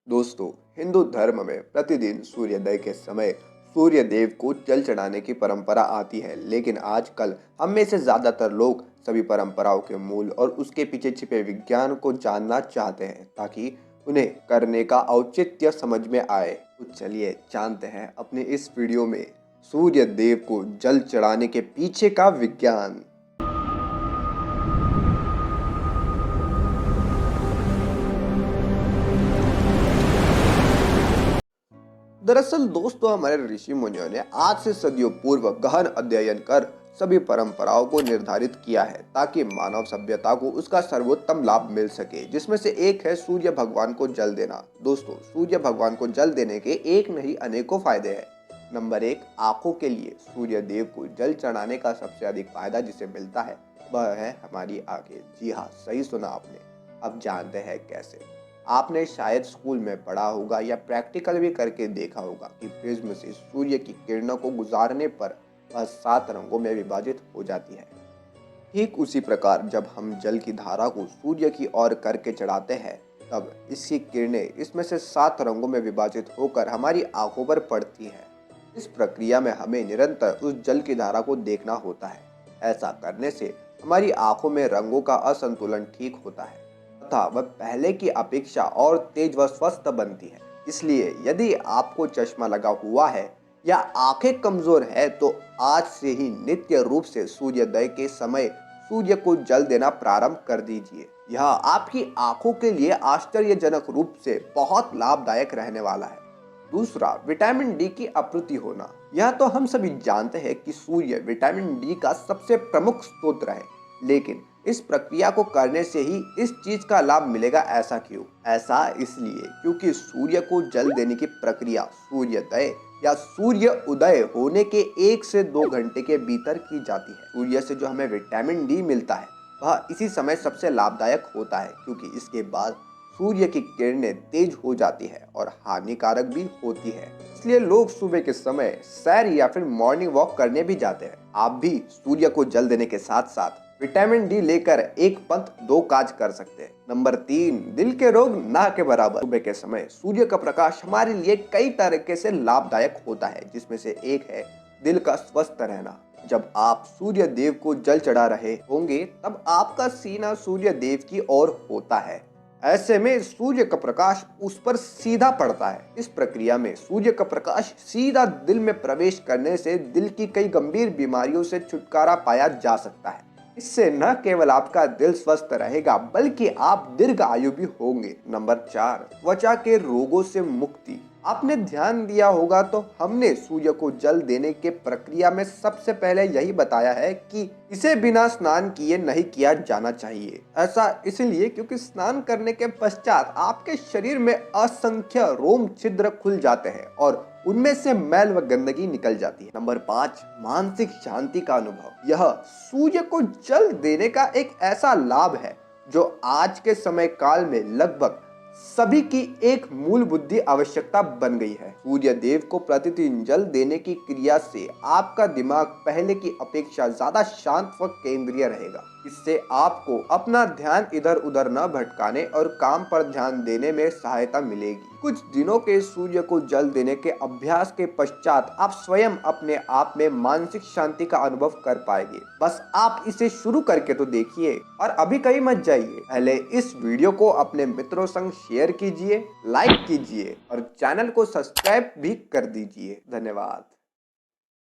दोस्तों, हिंदू धर्म में प्रतिदिन सूर्योदय के समय सूर्य देव को जल चढ़ाने की परंपरा आती है। लेकिन आजकल हम में से ज्यादातर लोग सभी परंपराओं के मूल और उसके पीछे छिपे विज्ञान को जानना चाहते हैं, ताकि उन्हें करने का औचित्य समझ में आए। तो चलिए जानते हैं अपने इस वीडियो में सूर्य देव को जल चढ़ाने के पीछे का विज्ञान। दरअसल दोस्तों, हमारे ऋषि मुनियों ने आज से सदियों पूर्व गहन अध्ययन कर सभी परंपराओं को निर्धारित किया है, ताकि मानव सभ्यता को उसका सर्वोत्तम लाभ मिल सके, जिसमें से एक है सूर्य भगवान को जल देना। दोस्तों, सूर्य भगवान को जल देने के एक नहीं अनेकों फायदे हैं। नंबर एक, आंखों के लिए सूर्य देव को जल चढ़ाने का सबसे अधिक फायदा जिसे मिलता है वह है हमारी आंखें। जी हाँ, सही सुना आपने। अब जानते हैं कैसे। आपने शायद स्कूल में पढ़ा होगा या प्रैक्टिकल भी करके देखा होगा कि प्रिज्म से सूर्य की किरणों को गुजारने पर वह 7 रंगों में विभाजित हो जाती है। ठीक उसी प्रकार जब हम जल की धारा को सूर्य की ओर करके चढ़ाते हैं, तब इसकी किरणें इसमें से 7 रंगों में विभाजित होकर हमारी आंखों पर पड़ती है। इस प्रक्रिया में हमें निरंतर उस जल की धारा को देखना होता है। ऐसा करने से हमारी आंखों में रंगों का असंतुलन ठीक होता है तथा वह पहले की अपेक्षा और तेज व स्वस्थ बनती है। इसलिए यदि आपको चश्मा लगा हुआ है या आंखें कमजोर है, तो आज से ही नित्य रूप से सूर्योदय के समय सूर्य को जल देना प्रारंभ कर दीजिए। यह आपकी आंखों के लिए आश्चर्यजनक रूप से बहुत लाभदायक रहने वाला है। दूसरा, विटामिन डी की आपूर्ति होना। यह तो हम सभी जानते हैं कि सूर्य विटामिन डी का सबसे प्रमुख स्रोत है, लेकिन इस प्रक्रिया को करने से ही इस चीज का लाभ मिलेगा। ऐसा क्यों? ऐसा इसलिए क्योंकि सूर्य को जल देने की प्रक्रिया सूर्योदय या सूर्य उदय होने के 1 से 2 घंटे के भीतर की जाती है। सूर्य से जो हमें विटामिन डी मिलता है वह इसी समय सबसे लाभदायक होता है, क्योंकि इसके बाद सूर्य की किरणें तेज हो जाती है और हानिकारक भी होती है। इसलिए लोग सुबह के समय सैर या फिर मॉर्निंग वॉक करने भी जाते हैं। आप भी सूर्य को जल देने के साथ साथ विटामिन डी लेकर एक पंथ दो काज कर सकते हैं। नंबर 3, दिल के रोग ना के बराबर। सुबह के समय सूर्य का प्रकाश हमारे लिए कई तरीके से लाभदायक होता है, जिसमें से एक है दिल का स्वस्थ रहना। जब आप सूर्य देव को जल चढ़ा रहे होंगे, तब आपका सीना सूर्य देव की ओर होता है। ऐसे में सूर्य का प्रकाश उस पर सीधा पड़ता है। इस प्रक्रिया में सूर्य का प्रकाश सीधा दिल में प्रवेश करने से दिल की कई गंभीर बीमारियों से छुटकारा पाया जा सकता है। इससे न केवल आपका दिल स्वस्थ रहेगा, बल्कि आप दीर्घ आयु भी होंगे। नंबर 4, त्वचा के रोगों से मुक्ति। आपने ध्यान दिया होगा तो हमने सूर्य को जल देने के प्रक्रिया में सबसे पहले यही बताया है कि इसे बिना स्नान किए नहीं किया जाना चाहिए। ऐसा इसलिए क्योंकि स्नान करने के पश्चात आपके शरीर में असंख्य रोम छिद्र खुल जाते हैं और उनमें से मैल व गंदगी निकल जाती है। नंबर 5, मानसिक शांति का अनुभव। यह सूर्य को जल देने का एक ऐसा लाभ है जो आज के समय काल में लगभग सभी की एक मूल बुद्धि आवश्यकता बन गई है। सूर्य देव को प्रतिदिन जल देने की क्रिया से आपका दिमाग पहले की अपेक्षा ज्यादा शांत व केंद्रीय रहेगा। इससे आपको अपना ध्यान इधर उधर न भटकाने और काम पर ध्यान देने में सहायता मिलेगी। कुछ दिनों के सूर्य को जल देने के अभ्यास के पश्चात आप स्वयं अपने आप में मानसिक शांति का अनुभव कर पाएंगे। बस आप इसे शुरू करके तो देखिए और अभी कहीं मत जाइए। पहले इस वीडियो को अपने मित्रों संग शेयर कीजिए, लाइक कीजिए और चैनल को सब्सक्राइब भी कर दीजिए। धन्यवाद।